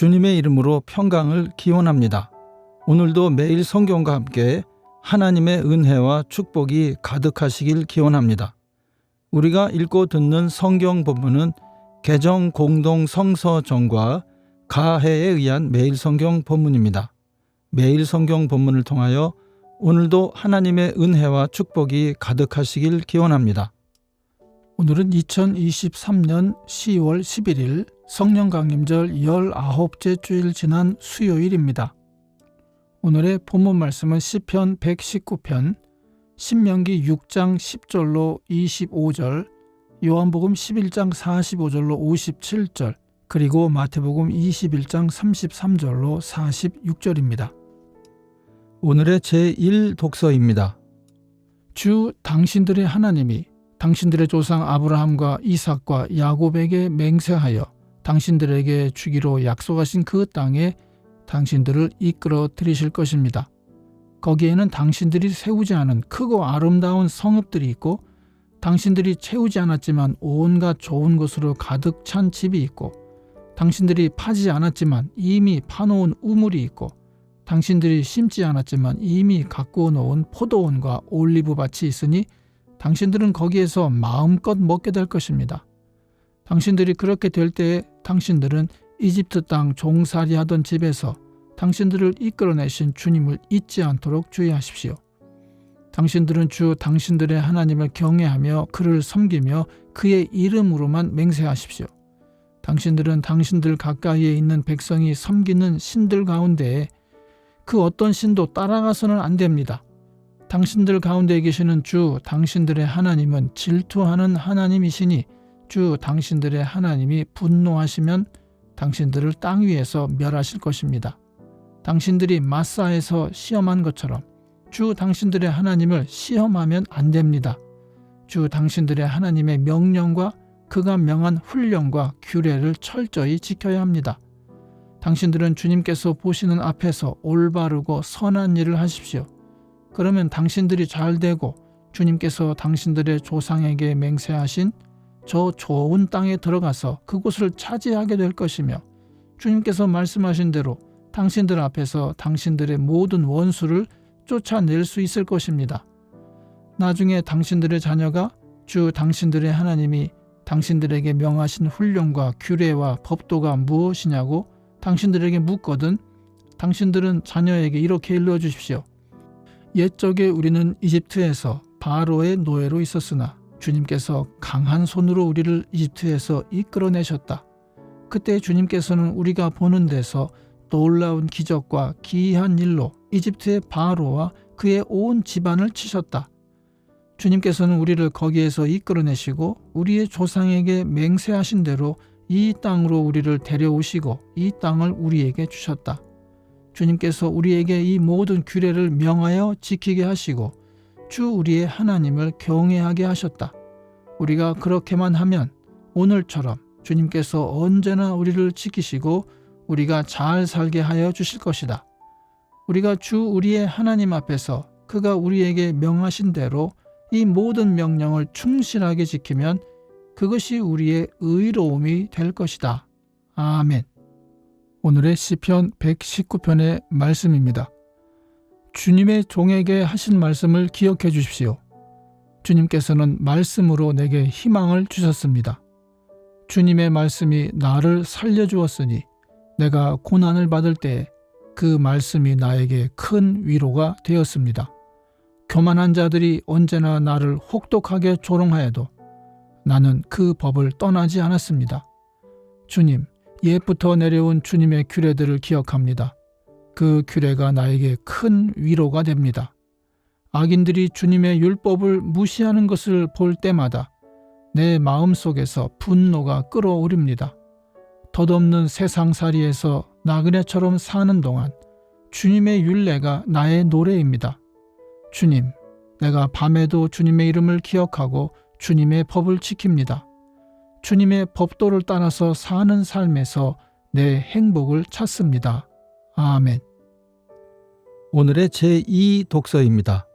주님의 이름으로 평강을 기원합니다. 오늘도 매일 성경과 함께 하나님의 은혜와 축복이 가득하시길 기원합니다. 우리가 읽고 듣는 성경 본문은 개정 공동 성서정과 가해에 의한 매일 성경 본문입니다. 매일 성경 본문을 통하여 오늘도 하나님의 은혜와 축복이 가득하시길 기원합니다. 오늘은 2023년 10월 11일 성령 강림절 19째 주일 지난 수요일입니다. 오늘의 본문 말씀은 시편 119편, 신명기 6장 10절로 25절, 요한복음 11장 45절로 57절, 그리고 마태복음 21장 33절로 46절입니다. 오늘의 제1독서입니다. 주 당신들의 하나님이 당신들의 조상 아브라함과 이삭과 야곱에게 맹세하여 당신들에게 주기로 약속하신 그 땅에 당신들을 이끌어 들이실 것입니다. 거기에는 당신들이 세우지 않은 크고 아름다운 성읍들이 있고 당신들이 채우지 않았지만 온갖 좋은 것으로 가득 찬 집이 있고 당신들이 파지 않았지만 이미 파놓은 우물이 있고 당신들이 심지 않았지만 이미 가꾸어 놓은 포도원과 올리브밭이 있으니 당신들은 거기에서 마음껏 먹게 될 것입니다. 당신들이 그렇게 될 때에 당신들은 이집트 땅 종살이하던 집에서 당신들을 이끌어내신 주님을 잊지 않도록 주의하십시오. 당신들은 주 당신들의 하나님을 경외하며 그를 섬기며 그의 이름으로만 맹세하십시오. 당신들은 당신들 가까이에 있는 백성이 섬기는 신들 가운데에 그 어떤 신도 따라가서는 안 됩니다. 당신들 가운데 계시는 주 당신들의 하나님은 질투하는 하나님이시니 주 당신들의 하나님이 분노하시면 당신들을 땅 위에서 멸하실 것입니다. 당신들이 마사에서 시험한 것처럼 주 당신들의 하나님을 시험하면 안 됩니다. 주 당신들의 하나님의 명령과 그가 명한 훈령과 규례를 철저히 지켜야 합니다. 당신들은 주님께서 보시는 앞에서 올바르고 선한 일을 하십시오. 그러면 당신들이 잘 되고 주님께서 당신들의 조상에게 맹세하신 저 좋은 땅에 들어가서 그곳을 차지하게 될 것이며 주님께서 말씀하신 대로 당신들 앞에서 당신들의 모든 원수를 쫓아낼 수 있을 것입니다. 나중에 당신들의 자녀가 주 당신들의 하나님이 당신들에게 명하신 훈령과 규례와 법도가 무엇이냐고 당신들에게 묻거든 당신들은 자녀에게 이렇게 일러주십시오. 옛적에 우리는 이집트에서 바로의 노예로 있었으나 주님께서 강한 손으로 우리를 이집트에서 이끌어내셨다. 그때 주님께서는 우리가 보는 데서 놀라운 기적과 기이한 일로 이집트의 바로와 그의 온 집안을 치셨다. 주님께서는 우리를 거기에서 이끌어내시고 우리의 조상에게 맹세하신 대로 이 땅으로 우리를 데려오시고 이 땅을 우리에게 주셨다. 주님께서 우리에게 이 모든 규례를 명하여 지키게 하시고 주 우리의 하나님을 경외하게 하셨다. 우리가 그렇게만 하면 오늘처럼 주님께서 언제나 우리를 지키시고 우리가 잘 살게 하여 주실 것이다. 우리가 주 우리의 하나님 앞에서 그가 우리에게 명하신 대로 이 모든 명령을 충실하게 지키면 그것이 우리의 의로움이 될 것이다. 아멘. 오늘의 시편 119편의 말씀입니다. 주님의 종에게 하신 말씀을 기억해 주십시오. 주님께서는 말씀으로 내게 희망을 주셨습니다. 주님의 말씀이 나를 살려주었으니 내가 고난을 받을 때 그 말씀이 나에게 큰 위로가 되었습니다. 교만한 자들이 언제나 나를 혹독하게 조롱하여도 나는 그 법을 떠나지 않았습니다. 주님, 옛부터 내려온 주님의 규례들을 기억합니다. 그 규례가 나에게 큰 위로가 됩니다. 악인들이 주님의 율법을 무시하는 것을 볼 때마다 내 마음속에서 분노가 끓어오릅니다. 덧없는 세상살이에서 나그네처럼 사는 동안 주님의 율례가 나의 노래입니다. 주님, 내가 밤에도 주님의 이름을 기억하고 주님의 법을 지킵니다. 주님의 법도를 따라서 사는 삶에서 내 행복을 찾습니다. 아멘. 오늘의 제2독서입니다.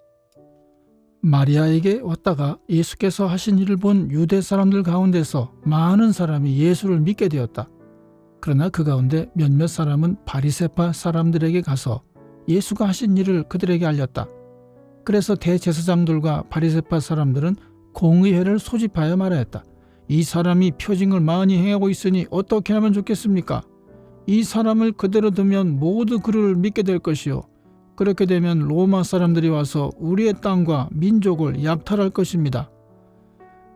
마리아에게 왔다가 예수께서 하신 일을 본 유대 사람들 가운데서 많은 사람이 예수를 믿게 되었다. 그러나 그 가운데 몇몇 사람은 바리새파 사람들에게 가서 예수가 하신 일을 그들에게 알렸다. 그래서 대제사장들과 바리새파 사람들은 공의회를 소집하여 말하였다. 이 사람이 표징을 많이 행하고 있으니 어떻게 하면 좋겠습니까? 이 사람을 그대로 두면 모두 그를 믿게 될 것이요. 그렇게 되면 로마 사람들이 와서 우리의 땅과 민족을 약탈할 것입니다.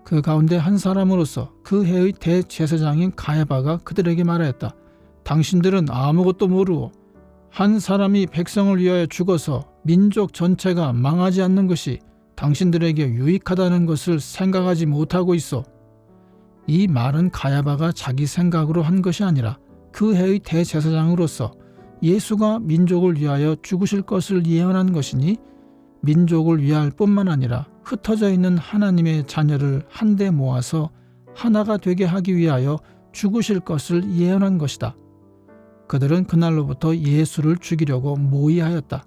그 가운데 한 사람으로서 그 해의 대제사장인 가야바가 그들에게 말하였다. 당신들은 아무것도 모르고 한 사람이 백성을 위하여 죽어서 민족 전체가 망하지 않는 것이 당신들에게 유익하다는 것을 생각하지 못하고 있어. 이 말은 가야바가 자기 생각으로 한 것이 아니라 그 해의 대제사장으로서 예수가 민족을 위하여 죽으실 것을 예언한 것이니 민족을 위할 뿐만 아니라 흩어져 있는 하나님의 자녀를 한데 모아서 하나가 되게 하기 위하여 죽으실 것을 예언한 것이다. 그들은 그날로부터 예수를 죽이려고 모의하였다.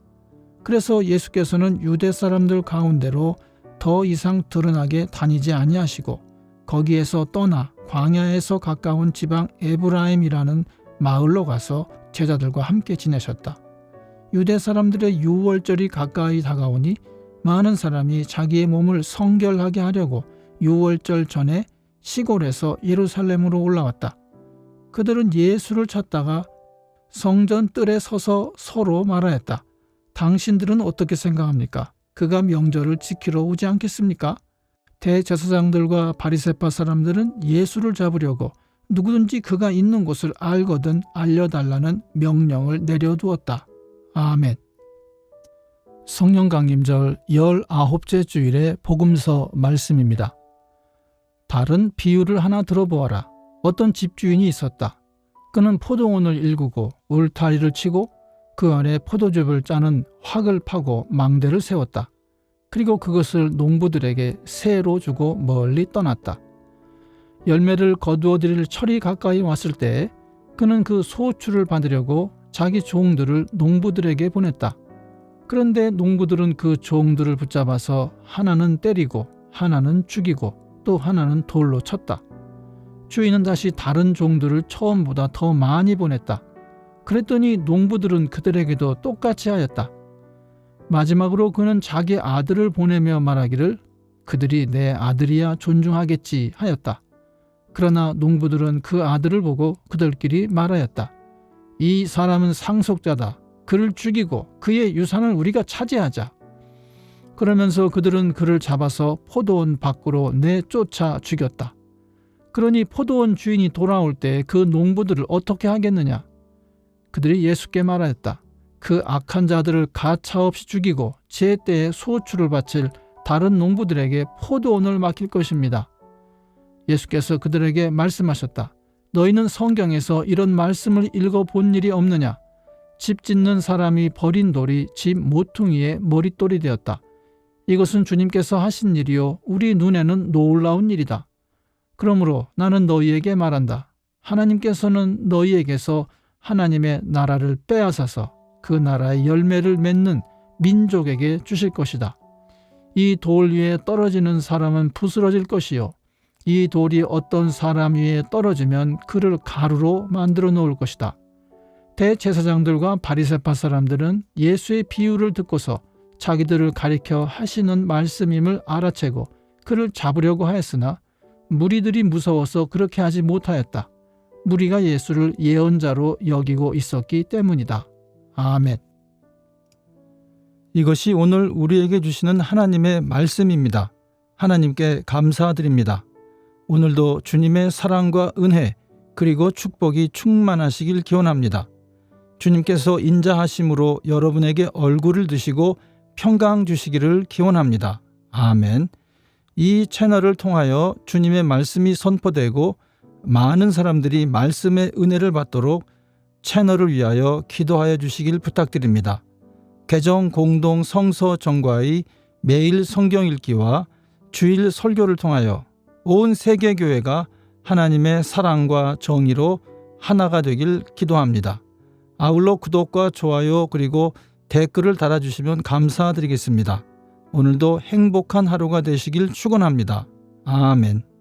그래서 예수께서는 유대 사람들 가운데로 더 이상 드러나게 다니지 아니하시고 거기에서 떠나 광야에서 가까운 지방 에브라임이라는 마을로 가서 제자들과 함께 지내셨다. 유대 사람들의 유월절이 가까이 다가오니 많은 사람이 자기의 몸을 성결하게 하려고 유월절 전에 시골에서 예루살렘으로 올라왔다. 그들은 예수를 찾다가 성전 뜰에 서서 서로 말하였다. 당신들은 어떻게 생각합니까? 그가 명절을 지키러 오지 않겠습니까? 대제사장들과 바리새파 사람들은 예수를 잡으려고 누구든지 그가 있는 곳을 알거든 알려달라는 명령을 내려두었다. 아멘. 성령 강림절 19째 주일의 복음서 말씀입니다. 다른 비유를 하나 들어보아라. 어떤 집주인이 있었다. 그는 포도원을 일구고 울타리를 치고 그 안에 포도즙을 짜는 확을 파고 망대를 세웠다. 그리고 그것을 농부들에게 세로 주고 멀리 떠났다. 열매를 거두어 드릴 철이 가까이 왔을 때 그는 그 소출을 받으려고 자기 종들을 농부들에게 보냈다. 그런데 농부들은 그 종들을 붙잡아서 하나는 때리고 하나는 죽이고 또 하나는 돌로 쳤다. 주인은 다시 다른 종들을 처음보다 더 많이 보냈다. 그랬더니 농부들은 그들에게도 똑같이 하였다. 마지막으로 그는 자기 아들을 보내며 말하기를 그들이 내 아들이야 존중하겠지 하였다. 그러나 농부들은 그 아들을 보고 그들끼리 말하였다. 이 사람은 상속자다. 그를 죽이고 그의 유산을 우리가 차지하자. 그러면서 그들은 그를 잡아서 포도원 밖으로 내쫓아 죽였다. 그러니 포도원 주인이 돌아올 때 그 농부들을 어떻게 하겠느냐? 그들이 예수께 말하였다. 그 악한 자들을 가차없이 죽이고 제때에 소출을 바칠 다른 농부들에게 포도원을 맡길 것입니다. 예수께서 그들에게 말씀하셨다. 너희는 성경에서 이런 말씀을 읽어본 일이 없느냐? 집 짓는 사람이 버린 돌이 집 모퉁이의 머릿돌이 되었다. 이것은 주님께서 하신 일이요 우리 눈에는 놀라운 일이다. 그러므로 나는 너희에게 말한다. 하나님께서는 너희에게서 하나님의 나라를 빼앗아서 그 나라의 열매를 맺는 민족에게 주실 것이다. 이 돌 위에 떨어지는 사람은 부스러질 것이요 이 돌이 어떤 사람 위에 떨어지면 그를 가루로 만들어 놓을 것이다. 대제사장들과 바리새파 사람들은 예수의 비유를 듣고서 자기들을 가리켜 하시는 말씀임을 알아채고 그를 잡으려고 하였으나 무리들이 무서워서 그렇게 하지 못하였다. 무리가 예수를 예언자로 여기고 있었기 때문이다. 아멘. 이것이 오늘 우리에게 주시는 하나님의 말씀입니다. 하나님께 감사드립니다. 오늘도 주님의 사랑과 은혜 그리고 축복이 충만하시길 기원합니다. 주님께서 인자하심으로 여러분에게 얼굴을 드시고 평강 주시기를 기원합니다. 아멘. 이 채널을 통하여 주님의 말씀이 선포되고 많은 사람들이 말씀의 은혜를 받도록 채널을 위하여 기도하여 주시길 부탁드립니다. 개정 공동 성서 정과의 매일 성경 읽기와 주일 설교를 통하여 온 세계 교회가 하나님의 사랑과 정의로 하나가 되길 기도합니다. 아울러 구독과 좋아요 그리고 댓글을 달아주시면 감사드리겠습니다. 오늘도 행복한 하루가 되시길 축원합니다. 아멘.